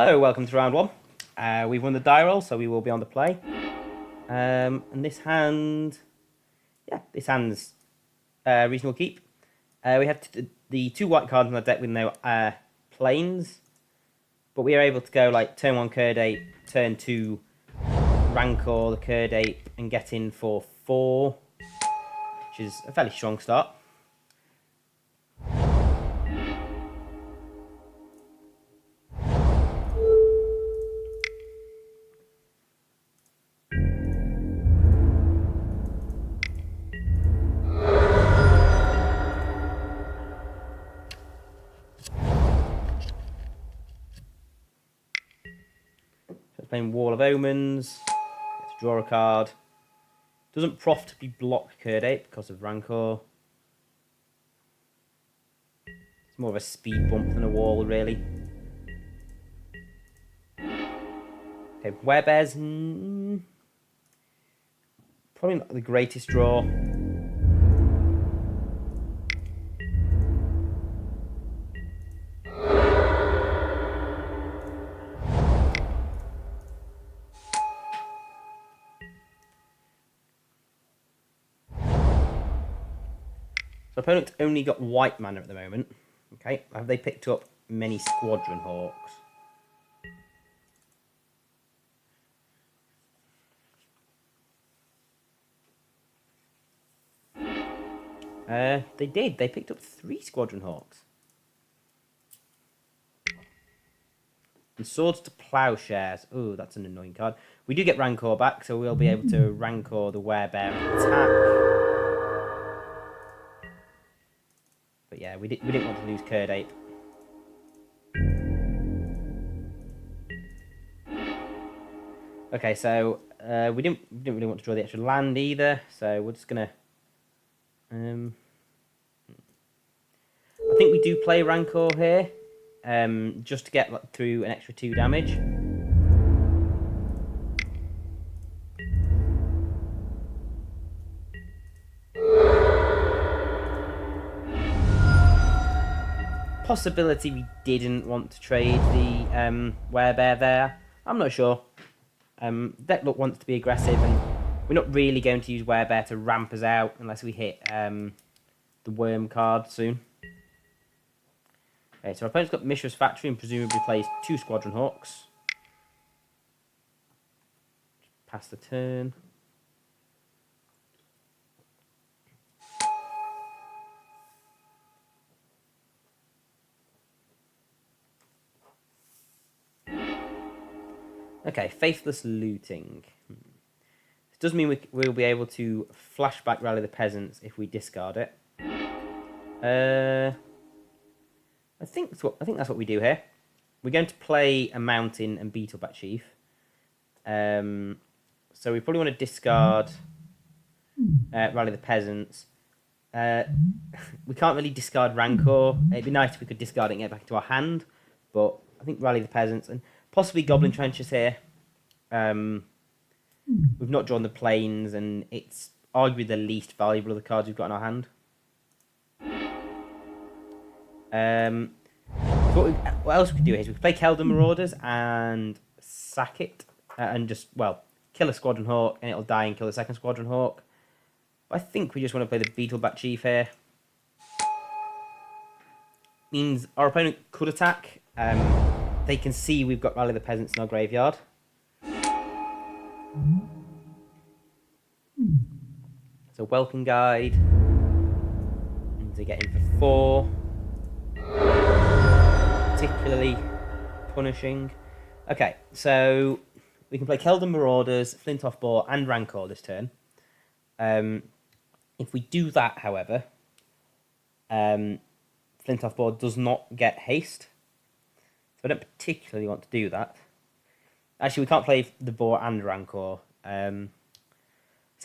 Hello, welcome to round one. We've won the die roll, so we will be on the play. And this hand, this hand's reasonable keep. We have the two white cards in the deck with no planes, but we are able to go like turn 1 Curd Ape, turn 2 Rancor the Curd Ape, and get in for 4, which is a fairly strong start. Playing Wall of Omens, get to draw a card. Doesn't profitably block Curd Ape because of Rancor. It's more of a speed bump than a wall, really. Okay, Werebears, probably not the greatest draw. So opponent's only got white mana at the moment. Okay, have they picked up many Squadron Hawks? They did. They picked up 3 Squadron Hawks. And Swords to Plowshares. Oh, that's an annoying card. We do get Rancor back, so we'll be able to Rancor the Werebear and attack. But yeah, we didn't want to lose Curd Ape. Okay, so we didn't really want to draw the extra land either, so we're just gonna. I think we do play Rancor here, just to get through an extra 2 damage. Possibility we didn't want to trade the Werebear there. I'm not sure. Deck look wants to be aggressive, and we're not really going to use Werebear to ramp us out unless we hit the Worm card soon. Okay, so our opponent's got Mishra's Factory and presumably plays 2 Squadron Hawks. Pass the turn. Okay, Faithless Looting. This does mean we'll be able to flashback Rally the Peasants if we discard it. I think that's what we do here. We're going to play a Mountain and Beetlebat Chief. So we probably want to discard Rally the Peasants. We can't really discard Rancor. It'd be nice if we could discard it and get back into our hand, but I think Rally the Peasants and possibly Goblin Trenches here. We've not drawn the planes, and it's arguably the least valuable of the cards we've got in our hand. So what else we could do is we could play Keldon Marauders and sack it, and just, kill a Squadron Hawk, and it'll die and kill the second Squadron Hawk. But I think we just want to play the Beetlebat Chief here. Means our opponent could attack. They can see we've got Rally the Peasants in our graveyard. So Welcome Guide. And to get in for 4. Particularly punishing. Okay, so we can play Keldon Marauders, Flintoff Boar, and Rancor this turn. If we do that, however, Flintoff Boar does not get haste. I don't particularly want to do that. Actually, we can't play the Boar and Rancor. So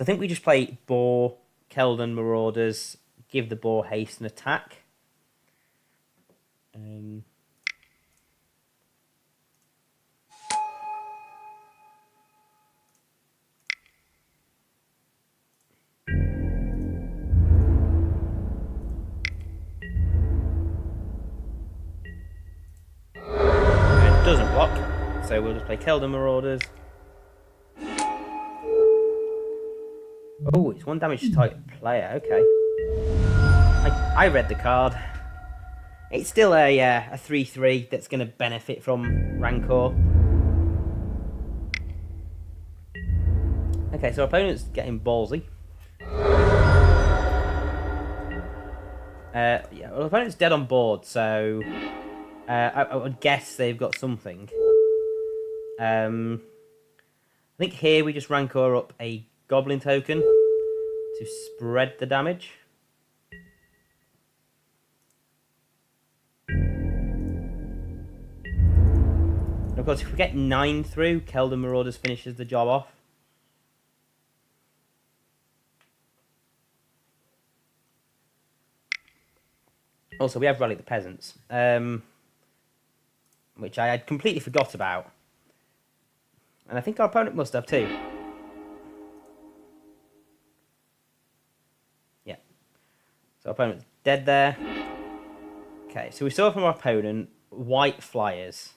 I think we just play Boar, Keldon Marauders, give the Boar haste and attack. It doesn't block. so we'll just play Keldon Marauders. Oh, it's 1 damage to target player. Okay. I read the card. It's still a 3/3 that's going to benefit from Rancor. Okay, so our opponent's getting ballsy. Yeah, well, our opponent's dead on board, so I would guess they've got something. I think here we just Rancor up a Goblin token to spread the damage. And of course, if we get 9 through, Keldon Marauders finishes the job off. Also, we have Rally the Peasants, which I had completely forgot about. And I think our opponent must have too. Yeah. So our opponent's dead there. Okay, so we saw from our opponent white flyers.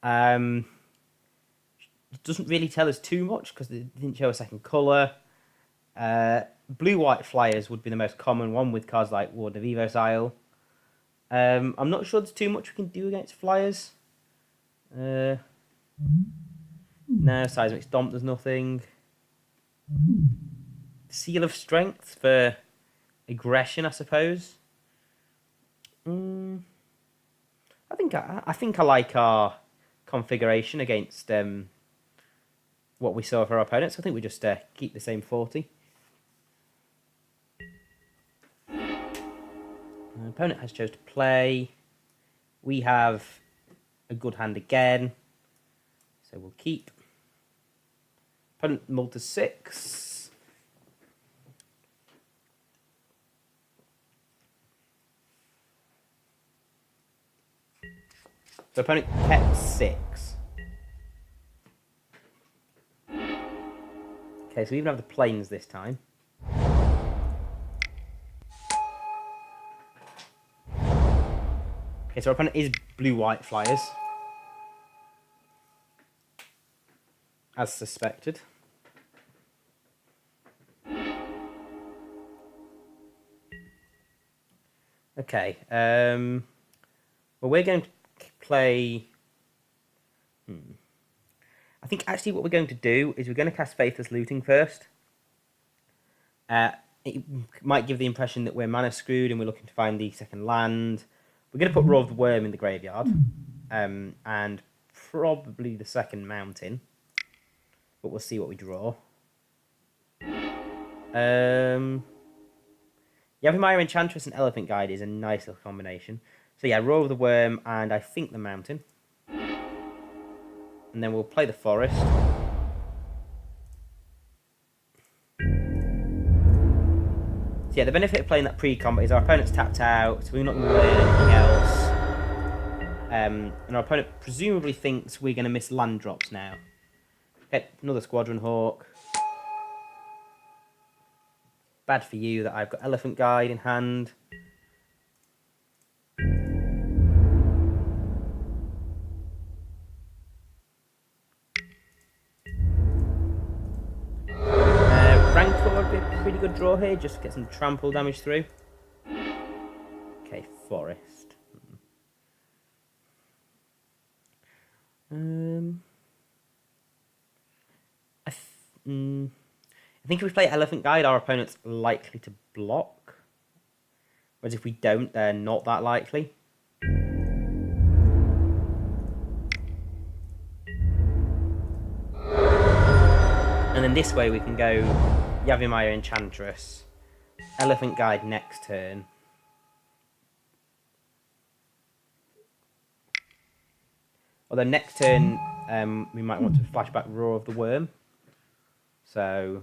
It doesn't really tell us too much because it didn't show a second colour. Blue-white flyers would be the most common one with cards like Ward of Evocile. I'm not sure there's too much we can do against flyers. No, Seismic Stomp, there's nothing. Seal of Strength for aggression, I suppose. I think I like our configuration against what we saw for our opponents. I think we just keep the same 40. Our opponent has chose to play. We have a good hand again, so we'll keep. Opponent mulled to 6. So opponent kept 6. Okay, so we even have the planes this time. Okay, so our opponent is blue-white flyers, as suspected. Okay, well, we're going to play... I think actually what we're going to do is we're going to cast Faithless Looting first. It might give the impression that we're mana screwed and we're looking to find the second land. We're going to put Roar of the Worm in the graveyard, and probably the second mountain, but we'll see what we draw. Yavimaya Enchantress and Elephant Guide is a nice little combination. So yeah, Roar of the Worm and I think the mountain. And then we'll play the forest. So yeah, the benefit of playing that pre-combat is our opponent's tapped out, so we're not going to learn anything else. And our opponent presumably thinks we're going to miss land drops now. Okay, another Squadron Hawk. Bad for you that I've got Elephant Guide in hand. Rancor would be a pretty good draw here, just to get some trample damage through. Okay, forest. I think if we play Elephant Guide, our opponent's likely to block. Whereas if we don't, they're not that likely. And then this way we can go Yavimaya Enchantress, Elephant Guide next turn. Although next turn we might want to flashback Roar of the Worm. So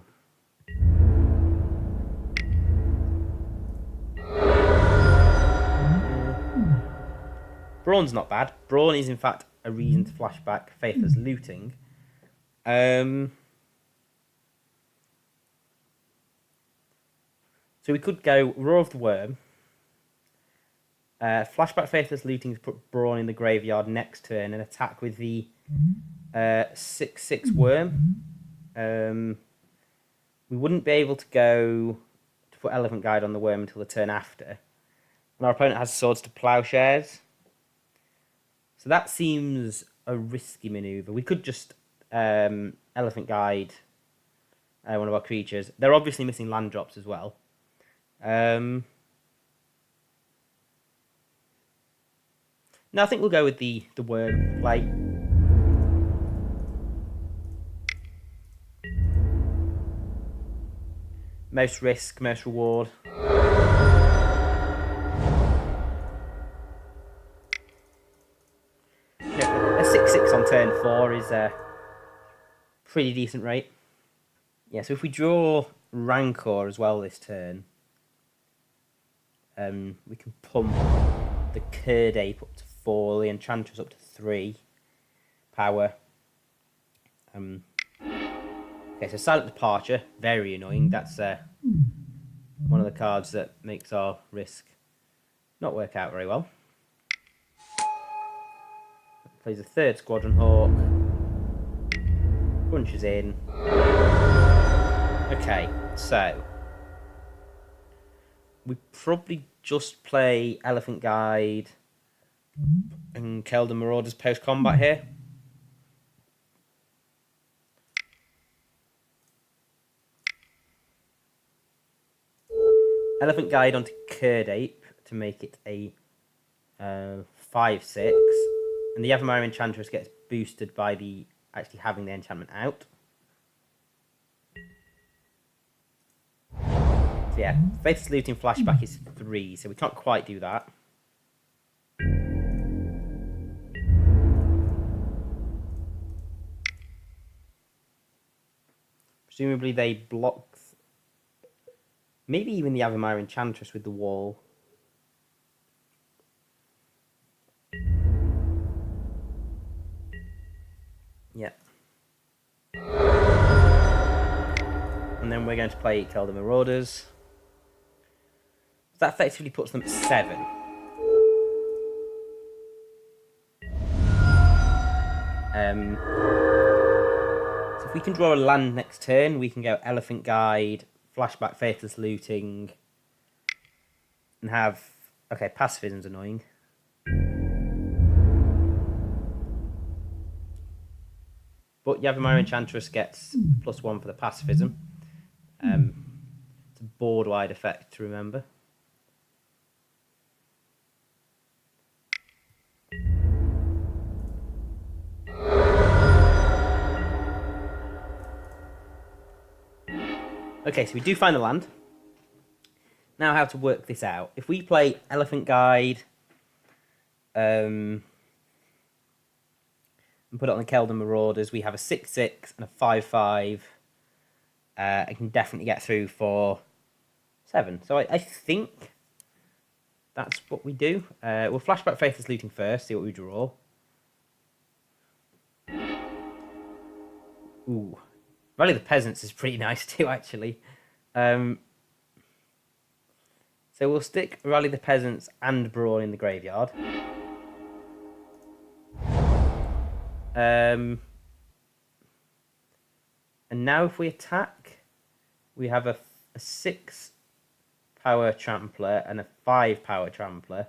Brawn's not bad. Brawn is in fact a reason to flashback Faithless Looting. So we could go Roar of the Worm. Flashback Faithless Looting to put Brawn in the graveyard next turn and attack with the 6/6 worm. We wouldn't be able to go to put Elephant Guide on the worm until the turn after. And our opponent has Swords to Plowshares. So that seems a risky maneuver. We could just Elephant Guide one of our creatures. They're obviously missing land drops as well. No, I think we'll go with the worm play. Most risk, most reward. A 6/6 on turn 4 is a pretty decent rate. Yeah, so if we draw Rancor as well this turn, we can pump the Curd Ape up to 4, the Enchantress up to 3 power. Okay, so Silent Departure, very annoying. That's one of the cards that makes our risk not work out very well. Plays a 3rd Squadron Hawk. Punches in. Okay, so we probably just play Elephant Guide and Keldar Marauders post-combat here. Elephant Guide onto Curd Ape to make it a 5/6. And the Yavimaya Enchantress gets boosted by the actually having the enchantment out. So yeah, Faithless Looting Flashback is 3, so we can't quite do that. Presumably they block, maybe even the Yavimaya Enchantress with the wall. Yeah. And then we're going to play Keldar Marauders. That effectively puts them at 7. So if we can draw a land next turn, we can go Elephant Guide, Flashback Faithless Looting, and have... Okay, Pacifism's annoying. But Yavimaya Enchantress gets +1 for the Pacifism. It's a board-wide effect to remember. Okay, so we do find the land. Now how to work this out. If we play Elephant Guide and put it on the Keldar Marauders, we have a 6/6 and a 5/5. I can definitely get through for 7. So I think that's what we do. We'll Flashback Faithless Looting first, see what we draw. Ooh. Rally the Peasants is pretty nice too, actually. So we'll stick Rally the Peasants and Brawn in the graveyard. And now if we attack, we have a 6 power Trampler and a 5 power Trampler.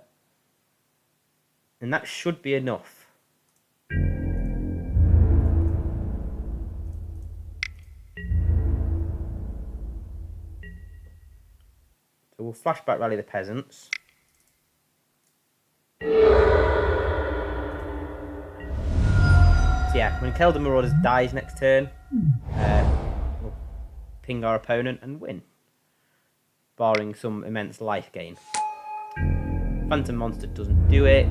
And that should be enough. So we'll Flashback Rally the Peasants. So yeah, when Keldar Marauders dies next turn, we'll ping our opponent and win, barring some immense life gain. Phantom Monster doesn't do it.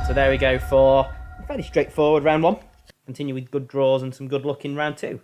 So there we go for a fairly straightforward round 1. Continue with good draws and some good luck in round 2.